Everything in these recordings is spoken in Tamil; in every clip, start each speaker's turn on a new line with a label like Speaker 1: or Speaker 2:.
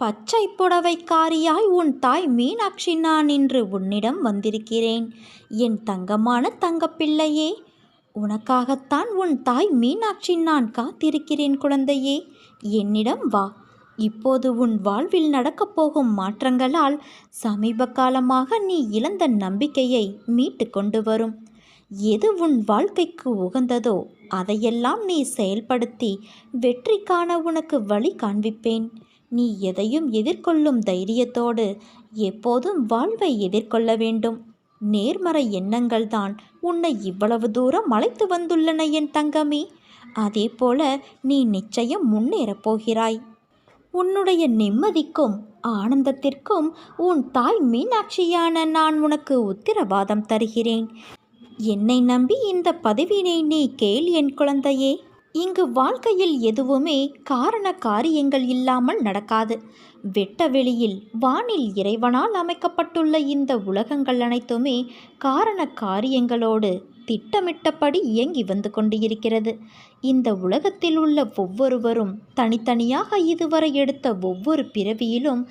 Speaker 1: பச்சை புடவைக்காரியாய் உன் தாய் மீனாட்சி நான் இன்று உன்னிடம் வந்திருக்கிறேன். என் தங்கமான தங்கப்பிள்ளையே, உனக்காகத்தான் உன் தாய் மீனாட்சி நான் காத்திருக்கிறேன். குழந்தையே, என்னிடம் வா. இப்போது உன் வாழ்வில் நடக்கப் போகும் மாற்றங்களால் சமீப காலமாக நீ இழந்த நம்பிக்கையை மீட்டு கொண்டு வரும். எது உன் வாழ்க்கைக்கு உகந்ததோ அதையெல்லாம் நீ செயல்படுத்தி வெற்றி காண உனக்கு வழி காண்பிப்பேன். நீ எதையும் எதிர்கொள்ளும் தைரியத்தோடு எப்போதும் வாழ்வை எதிர்கொள்ள வேண்டும். நேர்மறை எண்ணங்கள் தான் உன்னை இவ்வளவு தூரம் அழைத்து வந்துள்ளன என் தங்கமே. அதே போல நீ நிச்சயம் முன்னேறப் போகிறாய். உன்னுடைய நிம்மதிக்கும் ஆனந்தத்திற்கும் உன் தாய் மீனாட்சியான நான் உனக்கு உத்தரவாதம் தருகிறேன். என்னை நம்பி இந்த பதவியினை நீ கேள் என் குழந்தையே. இங்கு வாழ்க்கையில் எதுவுமே காரண காரியங்கள் இல்லாமல் நடக்காது. வெட்ட வெளியில் வானில் இறைவனால் அமைக்கப்பட்டுள்ள இந்த உலகங்கள் அனைத்துமே காரண காரியங்களோடு திட்டமிட்டபடி இயங்கி வந்து கொண்டு இருக்கிறது. இந்த உலகத்தில் உள்ள ஒவ்வொருவரும் தனித்தனியாக இதுவரை எடுத்த ஒவ்வொரு பிறவியிலும்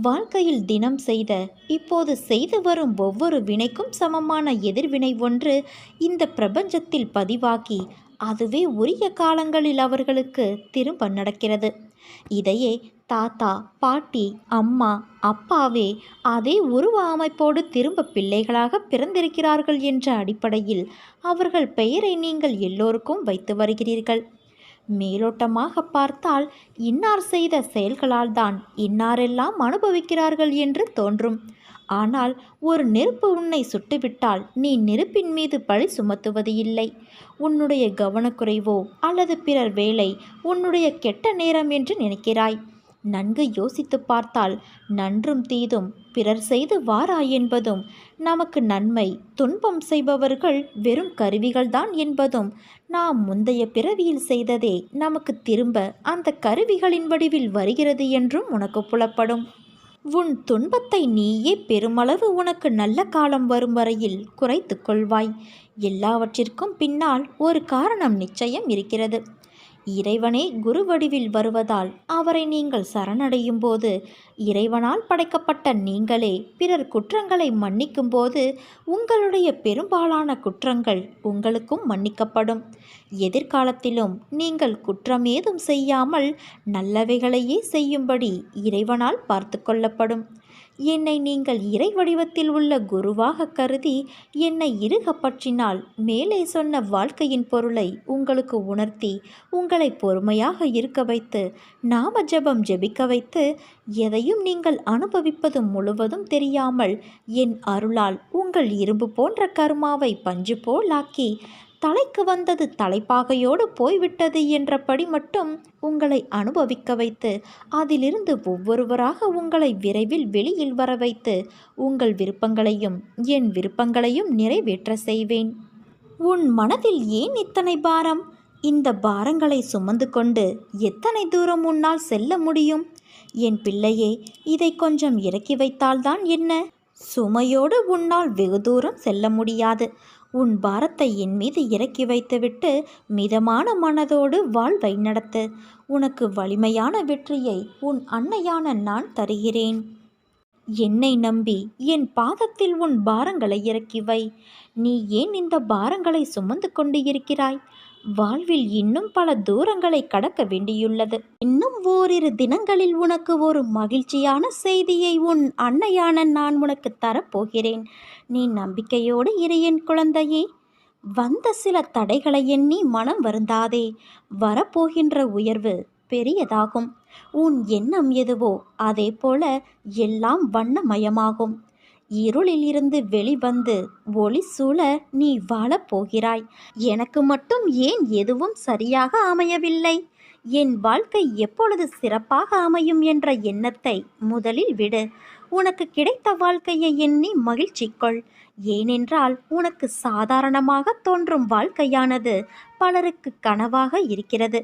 Speaker 1: வாழ்க்கையில் தினம் செய்த இப்போது செய்து வரும் ஒவ்வொரு வினைக்கும் சமமான எதிர்வினை ஒன்று இந்த பிரபஞ்சத்தில் பதிவாகி அதுவே உரிய காலங்களில் அவர்களுக்கு திரும்ப நடக்கிறது. இதையே தாத்தா, பாட்டி, அம்மா, அப்பாவே அதே உருவ அமைப்போடு திரும்ப பிள்ளைகளாக பிறந்திருக்கிறார்கள் என்ற அடிப்படையில் அவர்கள் பெயரை நீங்கள் எல்லோருக்கும் வைத்து வருகிறீர்கள். மேலோட்டமாக பார்த்தால் இன்னார் செய்த செயல்களால் தான் இன்னாரெல்லாம் அனுபவிக்கிறார்கள் என்று தோன்றும். ஆனால் ஒரு நெருப்பு உன்னை சுட்டுவிட்டால் நீ நெருப்பின் மீது பழி சுமத்துவது இல்லை. உன்னுடைய கவனக்குறைவோ அல்லது பிறர் வேலை உன்னுடைய கெட்ட நேரம் என்று நினைக்கிறாய். நன்கு யோசித்து பார்த்தால் நன்றும் தீதும் பிறர் செய்து வாரா என்பதும் நமக்கு நன்மை துன்பம் செய்பவர்கள் வெறும் கருவிகள்தான் என்பதும் நாம் முந்தைய பிறவியில் செய்ததே நமக்கு திரும்ப அந்த கருவிகளின் வடிவில் வருகிறது என்றும் உனக்கு புலப்படும். உன் துன்பத்தை நீயே பெருமளவு உனக்கு நல்ல காலம் வரும் வரையில் குறைத்து கொள்வாய். எல்லாவற்றிற்கும் பின்னால் ஒரு காரணம் நிச்சயம் இருக்கிறது. இறைவனே குரு வடிவில் வருவதால் அவரை நீங்கள் சரணடையும் போது இறைவனால் படைக்கப்பட்ட நீங்களே பிறர் குற்றங்களை மன்னிக்கும் போது உங்களுடைய பெரும்பாலான குற்றங்கள் உங்களுக்கும் மன்னிக்கப்படும். எதிர்காலத்திலும் நீங்கள் குற்றமேதும் செய்யாமல் நல்லவைகளையே செய்யும்படி இறைவனால் பார்த்து கொள்ளப்படும். என்னை நீங்கள் இறை வடிவத்தில் உள்ள குருவாக கருதி என்னை இறுக பற்றினால் மேலே சொன்ன வாழ்க்கையின் பொருளை உங்களுக்கு உணர்த்தி உங்களை பொறுமையாக இருக்க வைத்து நாம ஜபம் ஜெபிக்க வைத்து எதையும் நீங்கள் அனுபவிப்பது முழுவதும் தெரியாமல் என் அருளால் உங்கள் இரும்பு போன்ற கர்மாவை பஞ்சு போலாக்கி தலைக்கு வந்தது தலைப்பாகையோடு போய்விட்டது என்றபடி மட்டும் உங்களை அனுபவிக்க வைத்து அதிலிருந்து ஒவ்வொருவராக உங்களை விரைவில் வெளியில் வர வைத்து உங்கள் விருப்பங்களையும் என் விருப்பங்களையும் நிறைவேற்ற செய்வேன். உன் மனதில் ஏன் இத்தனை பாரம்? இந்த பாரங்களை சுமந்து கொண்டு எத்தனை தூரம் உன்னால் செல்ல முடியும்? என் பிள்ளையே, இதை கொஞ்சம் இறக்கி வைத்தால்தான் என்ன? சுமையோடு உன்னால் வெகு தூரம் செல்ல முடியாது. உன் பாரத்தை என் மீது இறக்கி வைத்துவிட்டு மிதமான மனதோடு வாழ்வை நடத்து. உனக்கு வலிமையான வெற்றியை உன் அன்னையான நான் தருகிறேன். என்னை நம்பி என் பாதத்தில் உன் பாரங்களை இறக்கி வை. நீ ஏன் இந்த பாரங்களை சுமந்து கொண்டு இருக்கிறாய்? வாழ்வில் இன்னும் பல தூரங்களை கடக்க வேண்டியுள்ளது. இன்னும் ஓரிரு தினங்களில் உனக்கு ஒரு மகிழ்ச்சியான செய்தியை உன் அன்னையான நான் உனக்கு தரப்போகிறேன். நீ நம்பிக்கையோடு இரு என் குழந்தையே. வந்த சில தடைகளை எண்ணி மனம் வருந்தாதே. வரப்போகின்ற உயர்வு பெரியதாகும். உன் எண்ணம் எதுவோ அதே போல எல்லாம் வண்ணமயமாகும். இருளில் இருந்து வெளிவந்து ஒளி சூழ நீ வாழப்போகிறாய். எனக்கு மட்டும் ஏன் எதுவும் சரியாக அமையவில்லை? என் வாழ்க்கை எப்பொழுது சிறப்பாக அமையும் என்ற எண்ணத்தை முதலில் விடு. உனக்கு கிடைத்த வாழ்க்கையை எண்ணி மகிழ்ச்சி கொள். ஏனென்றால் உனக்கு சாதாரணமாக தோன்றும் வாழ்க்கையானது பலருக்கு கனவாக இருக்கிறது.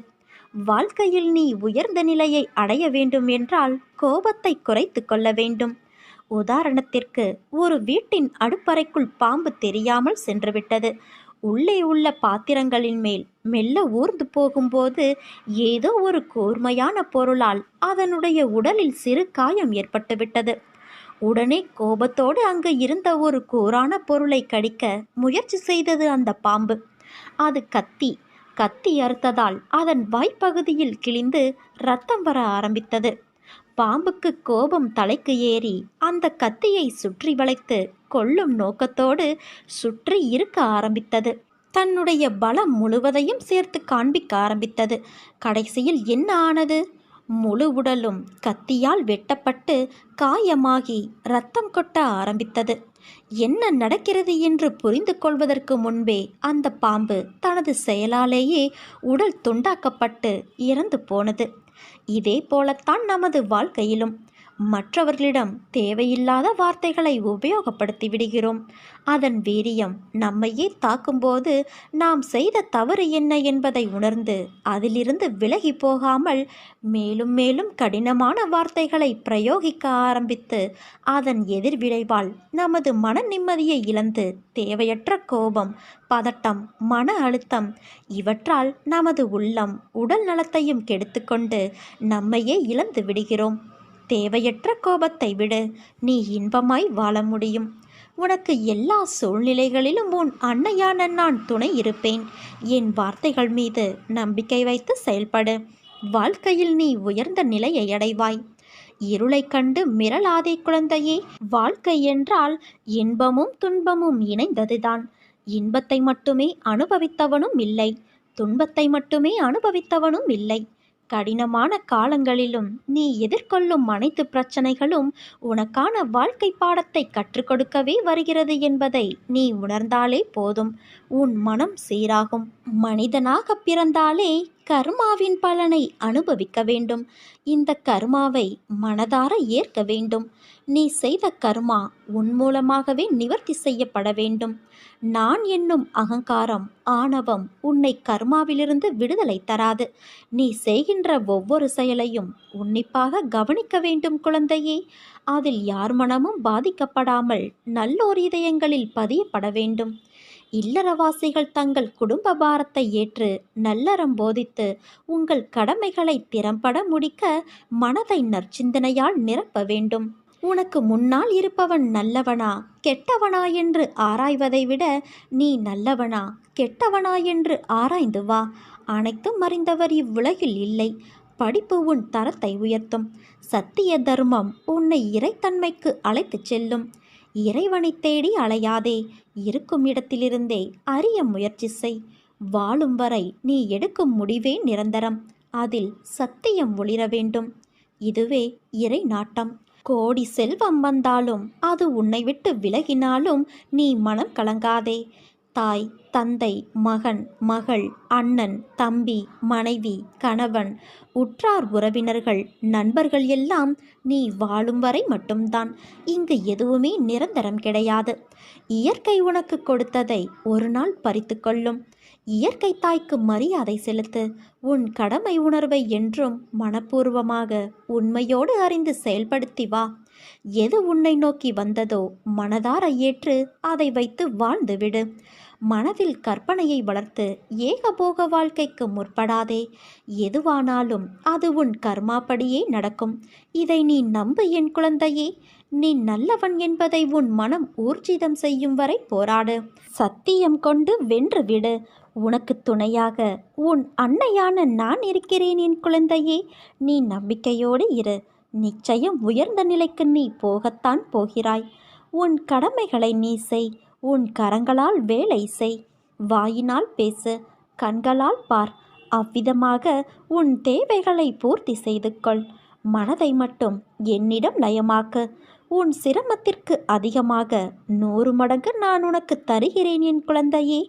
Speaker 1: வாழ்க்கையில் நீ உயர்ந்த நிலையை அடைய வேண்டும் என்றால் கோபத்தை குறைத்து கொள்ள வேண்டும். உதாரணத்திற்கு, ஒரு வீட்டின் அடுப்பறைக்குள் பாம்பு தெரியாமல் சென்றுவிட்டது. உள்ளே உள்ள பாத்திரங்களின் மேல் மெல்ல ஊர்ந்து போகும்போது ஏதோ ஒரு கூர்மையான பொருளால் அதனுடைய உடலில் சிறு காயம் ஏற்பட்டுவிட்டது. உடனே கோபத்தோடு அங்கு இருந்த ஒரு கூரான பொருளை கடிக்க முயற்சி செய்தது அந்த பாம்பு. அது கத்தி. கத்தி அறுத்ததால் அதன் வாய்ப்பகுதியில் கிழிந்து இரத்தம் வர ஆரம்பித்தது. பாம்புக்கு கோபம் தலைக்கு ஏறி அந்த கத்தியை சுற்றி வளைத்து கொல்லும் நோக்கத்தோடு சுற்றி இருக்க ஆரம்பித்தது. தன்னுடைய பலம் முழுவதையும் சேர்த்து காண்பிக்க ஆரம்பித்தது. கடைசியில் என்ன ஆனது? முழு உடலும் கத்தியால் வெட்டப்பட்டு காயமாகி இரத்தம் கொட்ட ஆரம்பித்தது. என்ன நடக்கிறது என்று புரிந்து கொள்வதற்கு முன்பே அந்த பாம்பு தனது செயலாலேயே உடல் துண்டாக்கப்பட்டு இறந்து போனது. இதே போலத்தான் நமது வாழ்க்கையிலும் மற்றவர்களிடம் தேவையில்லாத வார்த்தைகளை உபயோகப்படுத்தி விடுகிறோம். அதன் வீரியம் நம்மையே தாக்கும்போது நாம் செய்த தவறு என்ன என்பதை உணர்ந்து அதிலிருந்து விலகி போகாமல் மேலும் மேலும் கடினமான வார்த்தைகளை பிரயோகிக்க ஆரம்பித்து அதன் எதிர்விளைவால் நமது மன நிம்மதியை இழந்து தேவையற்ற கோபம், பதட்டம், மன அழுத்தம் இவற்றால் நமது உள்ளம் உடல் நலத்தையும் கெடுத்துக்கொண்டு நம்மையே இழந்து விடுகிறோம். தேவையற்ற கோபத்தை விடு, நீ இன்பமாய் வாழ முடியும். உனக்கு எல்லா சூழ்நிலைகளிலும் உன் அன்னையான நான் துணை இருப்பேன். என் வார்த்தைகள் மீது நம்பிக்கை வைத்து செயல்படு. வாழ்க்கையில் நீ உயர்ந்த நிலையை அடைவாய். இருளை கண்டு மிரளாதே குழந்தையே. வாழ்க்கை என்றால் இன்பமும் துன்பமும் இணைந்ததுதான். இன்பத்தை மட்டுமே அனுபவித்தவனும் இல்லை, துன்பத்தை மட்டுமே அனுபவித்தவனும் இல்லை. கடினமான காலங்களிலும் நீ எதிர்கொள்ளும் அனைத்து பிரச்சனைகளும் உனக்கான வாழ்க்கை பாடத்தை கற்றுக் கொடுக்கவே வருகிறது என்பதை நீ உணர்ந்தாலே போதும். உன் மனம் சீராகும். மனிதனாக பிறந்தாலே கர்மாவின் பலனை அனுபவிக்க வேண்டும். இந்த கர்மாவை மனதார ஏற்க வேண்டும். நீ செய்த கர்மா உன் மூலமாகவே நிவர்த்தி செய்யப்பட வேண்டும். நான் என்னும் அகங்காரம், ஆணவம் உன்னை கர்மாவிலிருந்து விடுதலை தராது. நீ செய்கின்ற ஒவ்வொரு செயலையும் உன்னிப்பாக கவனிக்க வேண்டும் குழந்தையே. அதில் யார் மனமும் பாதிக்கப்படாமல் நல்லோர் இதயங்களில் பதியப்பட வேண்டும். இல்லறவாசிகள் தங்கள் குடும்ப பாரத்தை ஏற்று நல்லறம் போதித்து உங்கள் கடமைகளை திறம்பட முடிக்க மனதை நற்சிந்தனையால் நிரப்ப வேண்டும். உனக்கு முன்னால் இருப்பவன் நல்லவனா கெட்டவனா என்று ஆராய்வதை விட நீ நல்லவனா கெட்டவனா என்று ஆராய்ந்து வா. அனைத்தும் அறிந்தவர் இவ்வுலகில் இல்லை. படிப்பு உன் தரத்தை உயர்த்தும். சத்திய தர்மம் உன்னை இறைத்தன்மைக்கு அழைத்துச் செல்லும். இறைவனை தேடி அலையாதே. இருக்கும் இடத்திலிருந்தே அறிய முயற்சி செய். வாழும் வரை நீ எடுக்கும் முடிவே நிரந்தரம். அதில் சத்தியம் ஒளிர வேண்டும். இதுவே இறை நாட்டம். கோடி செல்வம் வந்தாலும் அது உன்னை விட்டு விலகினாலும் நீ மனம் கலங்காதே. தாய், தந்தை, மகன், மகள், அண்ணன், தம்பி, மனைவி, கணவன், உற்றார் உறவினர்கள், நண்பர்கள் எல்லாம் நீ வாழும் வரை மட்டும்தான். இங்கு எதுவுமே நிரந்தரம் கிடையாது. இயற்கை உனக்கு கொடுத்ததை ஒரு நாள் பறித்து கொள்ளும். இயற்கை தாய்க்கு மரியாதை செலுத்து. உன் கடமை உணர்வை என்றும் மனப்பூர்வமாக உண்மையோடு அறிந்து செயல்படுத்தி வா. எது உன்னை நோக்கி வந்ததோ மனதார ஏற்று அதை வைத்து வாழ்ந்துவிடு. மனதில் கற்பனையை வளர்த்து ஏகபோக வாழ்க்கைக்கு முற்படாதே. எதுவானாலும் அது உன் கர்மாப்படியே நடக்கும். இதை நீ நம்பு என் குழந்தையே. நீ நல்லவன் என்பதை உன் மனம் ஊர்ஜிதம் செய்யும் வரை போராடு. சத்தியம் கொண்டு வென்றுவிடு. உனக்கு துணையாக உன் அன்னையான நான் இருக்கிறேன் என் குழந்தையே. நீ நம்பிக்கையோடு இரு. நிச்சயம் உயர்ந்த நிலைக்கு நீ போகத்தான் போகிறாய். உன் கடமைகளை நீ செய். உன் கரங்களால் வேலை செய். வாயினால் பேசு, கண்களால் பார். அவ்விதமாக உன் தேவைகளை பூர்த்தி செய்து கொள். மனதை மட்டும் என்னிடம் லயமாக்கு. உன் சிரமத்திற்கு அதிகமாக 100 மடங்கு நான் உனக்கு தருகிறேன் என் குழந்தையே.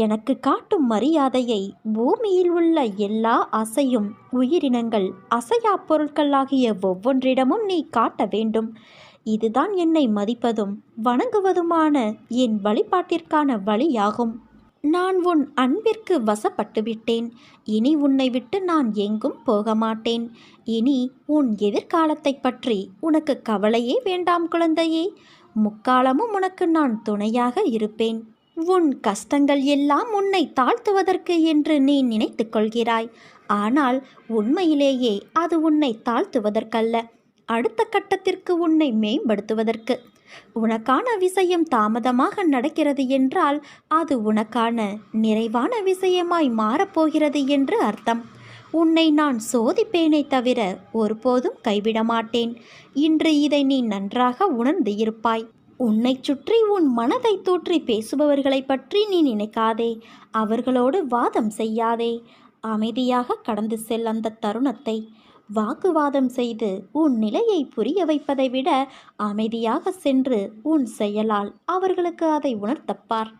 Speaker 1: எனக்கு காட்டும் மரியாதையை பூமியில் உள்ள எல்லா அசையும் உயிரினங்கள், அசையா பொருட்கள் ஆகிய ஒவ்வொன்றிடமும் நீ காட்ட வேண்டும். இதுதான் என்னை மதிப்பதும் வணங்குவதுமான என் வழிபாட்டிற்கான வழியாகும். நான் உன் அன்பிற்கு வசப்பட்டுவிட்டேன். இனி உன்னை விட்டு நான் எங்கும் போக மாட்டேன். இனி உன் எதிர்காலத்தை பற்றி உனக்கு கவலையே வேண்டாம் குழந்தையே. முக்காலமும் உனக்கு நான் துணையாக இருப்பேன். உன் கஷ்டங்கள் எல்லாம் உன்னை தாழ்த்துவதற்கு என்று நீ நினைத்து கொள்கிறாய். ஆனால் உண்மையிலேயே அது உன்னை தாழ்த்துவதற்கல்ல, அடுத்த கட்டத்திற்கு உன்னை மேம்படுத்துவதற்கு. உனக்கான விஷயம் தாமதமாக நடக்கிறது என்றால் அது உனக்கான நிறைவான விஷயமாய் மாறப்போகிறது என்று அர்த்தம். உன்னை நான் சோதிப்பேனே தவிர ஒருபோதும் கைவிட மாட்டேன். இன்று இதை நீ நன்றாக உணர்ந்து இருப்பாய். உன்னை சுற்றி உன் மனதை தூற்றி பேசுபவர்களை பற்றி நீ நினைக்காதே. அவர்களோடு வாதம் செய்யாதே. அமைதியாக கடந்து செல் அந்த தருணத்தை. வாக்குவாதம் செய்து உன் நிலையை புரிய வைப்பதை விட அமைதியாக சென்று உன் செயலால் அவர்களுக்கு அதை உணர்த்தப்பார்.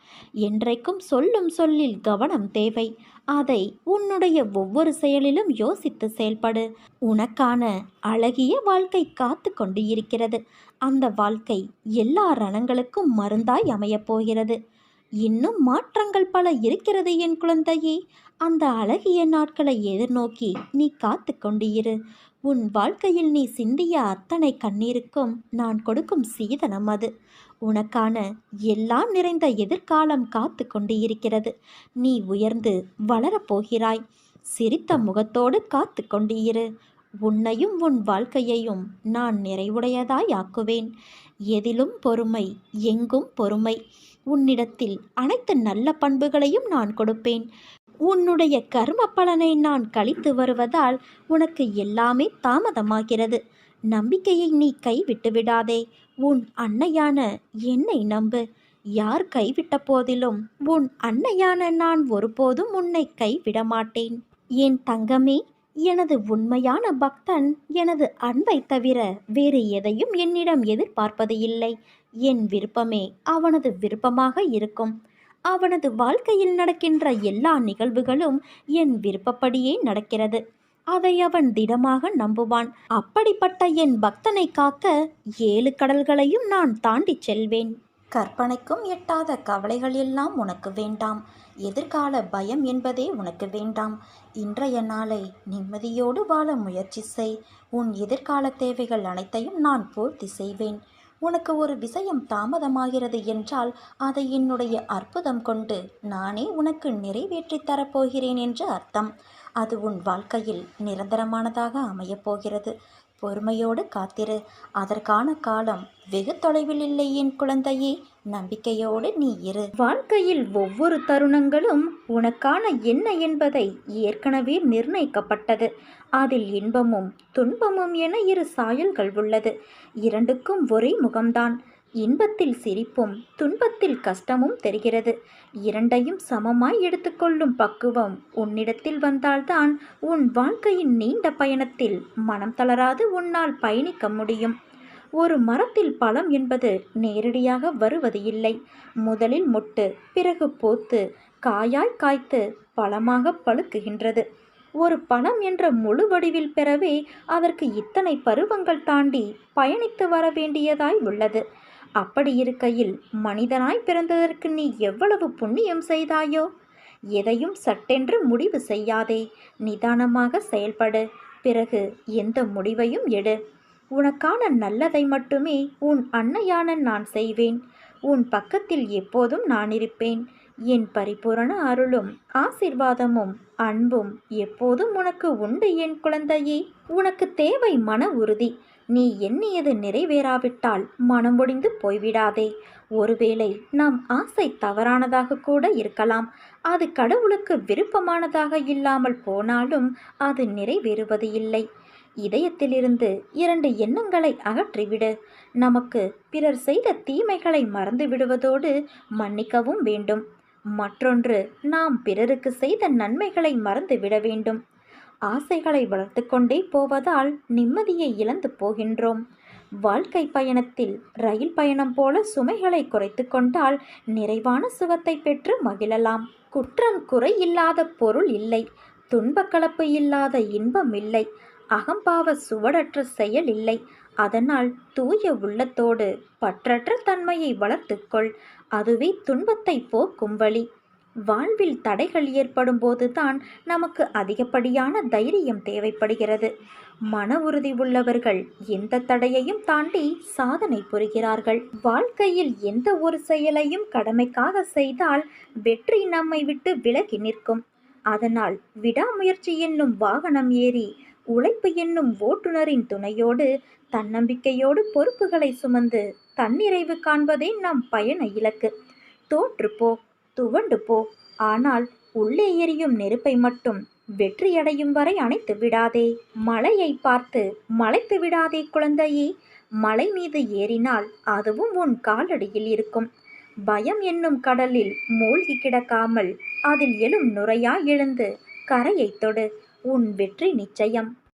Speaker 1: என்றைக்கும் சொல்லும் சொல்லில் கவனம் தேவை. அதை உன்னுடைய ஒவ்வொரு செயலிலும் யோசித்து செயல்படு. உனக்கான அழகிய வாழ்க்கை காத்து கொண்டு இருக்கிறது. அந்த வாழ்க்கை எல்லா ரணங்களுக்கும் மருந்தாய் அமையப் போகிறது. இன்னும் மாற்றங்கள் பல இருக்கிறது என் குழந்தையே. அந்த அழகிய நாட்களை எதிர்நோக்கி நீ காத்து கொண்டு இரு. உன் வாழ்க்கையில் நீ சிந்திய அத்தனை கண்ணீருக்கும் நான் கொடுக்கும் சீதனம் அது. உனக்கான எல்லாம் நிறைந்த எதிர்காலம் காத்து கொண்டு இருக்கிறது. நீ உயர்ந்து வளரப்போகிறாய். சிரித்த முகத்தோடு காத்து கொண்டு இரு. உன்னையும் உன் வாழ்க்கையையும் நான் நிறைவுடையதாய் ஆக்குவேன். எதிலும் பொறுமை, எங்கும் பொறுமை. உன்னிடத்தில் அனைத்து நல்ல பண்புகளையும் நான் கொடுப்பேன். உன்னுடைய கர்ம பலனை நான் கழித்து வருவதால் உனக்கு எல்லாமே தாமதமாகிறது. நம்பிக்கையை நீ கைவிட்டு விடாதே. உன் அன்னையான என்னை நம்பு. யார் கைவிட்ட போதிலும் உன் அன்னையான நான் ஒருபோதும் உன்னை கைவிட மாட்டேன். என் தங்கமே, எனது உண்மையான பக்தன் எனது அன்பை தவிர வேறு எதையும் என்னிடம் எதிர்பார்ப்பது இல்லை. என் விருப்பமே அவனது விருப்பமாக இருக்கும். அவனது வாழ்க்கையில் நடக்கின்ற எல்லா நிகழ்வுகளும் என் விருப்பப்படியே நடக்கிறது. அதை அவன் திடமாக நம்புவான். அப்படிப்பட்ட என் பக்தனை காக்க 7 கடல்களையும் நான் தாண்டிச் செல்வேன். கற்பனைக்கும் எட்டாத கவலைகள் எல்லாம் உனக்கு வேண்டாம். எதிர்கால பயம் என்பதே உனக்கு வேண்டாம். இன்றைய நாளை நிம்மதியோடு வாழ முயற்சி செய். உன் எதிர்கால தேவைகள் அனைத்தையும் நான் பூர்த்தி செய்வேன். உனக்கு ஒரு விஷயம் தாமதமாகிறது என்றால் அதை என்னுடைய அற்புதம் கொண்டு நானே உனக்கு நிறைவேற்றி தரப்போகிறேன் என்று அர்த்தம். அது உன் வாழ்க்கையில் நிரந்தரமானதாக அமையப்போகிறது. பொறுமையோடு காத்திரு. அதற்கான காலம் வெகு தொலைவில் இல்லை என் குழந்தையே. நம்பிக்கையோடு நீ இரு. வாழ்க்கையில் ஒவ்வொரு தருணங்களும் உனக்கான என்ன என்பதை ஏற்கனவே நிர்ணயிக்கப்பட்டது. அதில் இன்பமும் துன்பமும் என 2 சாயல்கள் உள்ளது. இரண்டுக்கும் ஒரே முகம்தான். இன்பத்தில் சிரிப்பும் துன்பத்தில் கஷ்டமும் தெரிகிறது. இரண்டையும் சமமாய் எடுத்துக்கொள்ளும் பக்குவம் உன்னிடத்தில் வந்தால்தான் உன் வாழ்க்கையின் நீண்ட பயணத்தில் மனம் தளராது உன்னால் பயணிக்க முடியும். ஒரு மரத்தில் பழம் என்பது நேரடியாக வருவது இல்லை. முதலில் மொட்டு, பிறகு போத்து, காயாய் காய்த்து பழமாக பழுக்குகின்றது. ஒரு பழம் என்ற முழு வடிவில் பெறவே அதற்கு இத்தனை பருவங்கள் தாண்டி பயணித்து வர வேண்டியதாய் உள்ளது. அப்படி இருக்கையில் மனிதனாய் பிறந்ததற்கு நீ எவ்வளவு புண்ணியம் செய்தாயோ. எதையும் சட்டென்று முடிவு செய்யாதே. நிதானமாக செயல்படு. பிறகு எந்த முடிவையும் எடு. உனக்கான நல்லதை மட்டுமே உன் அன்னையான நான் செய்வேன். உன் பக்கத்தில் எப்போதும் நான் இருப்பேன். என் பரிபூரண அருளும் ஆசீர்வாதமும் அன்பும் எப்போதும் உனக்கு உண்டு என் குழந்தையே. உனக்கு தேவை மன உறுதி. நீ எண்ணியது நிறைவேறாவிட்டால் மனம் ஒடிந்து போய்விடாதே. ஒருவேளை நம் ஆசை தவறானதாக கூட இருக்கலாம். அது கடவுளுக்கு விருப்பமானதாக இல்லாமல் போனாலும் அது நிறைவேறுவது இல்லை. இதயத்திலிருந்து 2 எண்ணங்களை அகற்றிவிடு. நமக்கு பிறர் செய்த தீமைகளை மறந்து விடுவதோடு மன்னிக்கவும் வேண்டும். மற்றொன்று, நாம் பிறருக்கு செய்த நன்மைகளை மறந்து விட வேண்டும். ஆசைகளை வளர்த்து கொண்டே போவதால் நிம்மதியை இழந்து போகின்றோம். வாழ்க்கை பயணத்தில் ரயில் பயணம் போல சுமைகளை குறைத்து கொண்டால் நிறைவான சுகத்தை பெற்று மகிழலாம். குற்றம் குறை இல்லாத பொருள் இல்லை. துன்பக்கலப்பு இல்லாத இன்பம் இல்லை. அகம்பாவ சுவடற்ற செயல் இல்லை. அதனால் தூய உள்ளத்தோடு பற்றற்ற தன்மையை வளர்த்துக்கொள். அதுவே துன்பத்தை போக்கும் வழி. வாழ்வில் தடைகள் ஏற்படும் போதுதான் நமக்கு அதிகப்படியான தைரியம் தேவைப்படுகிறது. மன உறுதி உள்ளவர்கள் எந்த தடையையும் தாண்டி சாதனை புரிகிறார்கள். வாழ்க்கையில் எந்த ஒரு செயலையும் கடமைக்காக செய்தால் வெற்றி நம்மை விட்டு விலகி நிற்கும். அதனால் விடாமுயற்சி என்னும் வாகனம் ஏறி உழைப்பு என்னும் ஓட்டுநரின் துணையோடு தன்னம்பிக்கையோடு பொறுப்புகளை சுமந்து தன்னிறைவு காண்பதே நம் பயண இலக்கு. தோற்றுப்போ, துவண்டு போ, ஆனால் உள்ளே எரியும் நெருப்பை மட்டும் வெற்றியடையும் வரை அணைத்து விடாதே. மலையை பார்த்து மலைத்து விடாதே குழந்தையே. மலை மீது ஏறினால் அதுவும் உன் காலடியில் இருக்கும். பயம் என்னும் கடலில் மூழ்கி கிடக்காமல் அதில் எழும் நுரையாய் எழுந்து கரையை தொடு. உன் வெற்றி நிச்சயம்.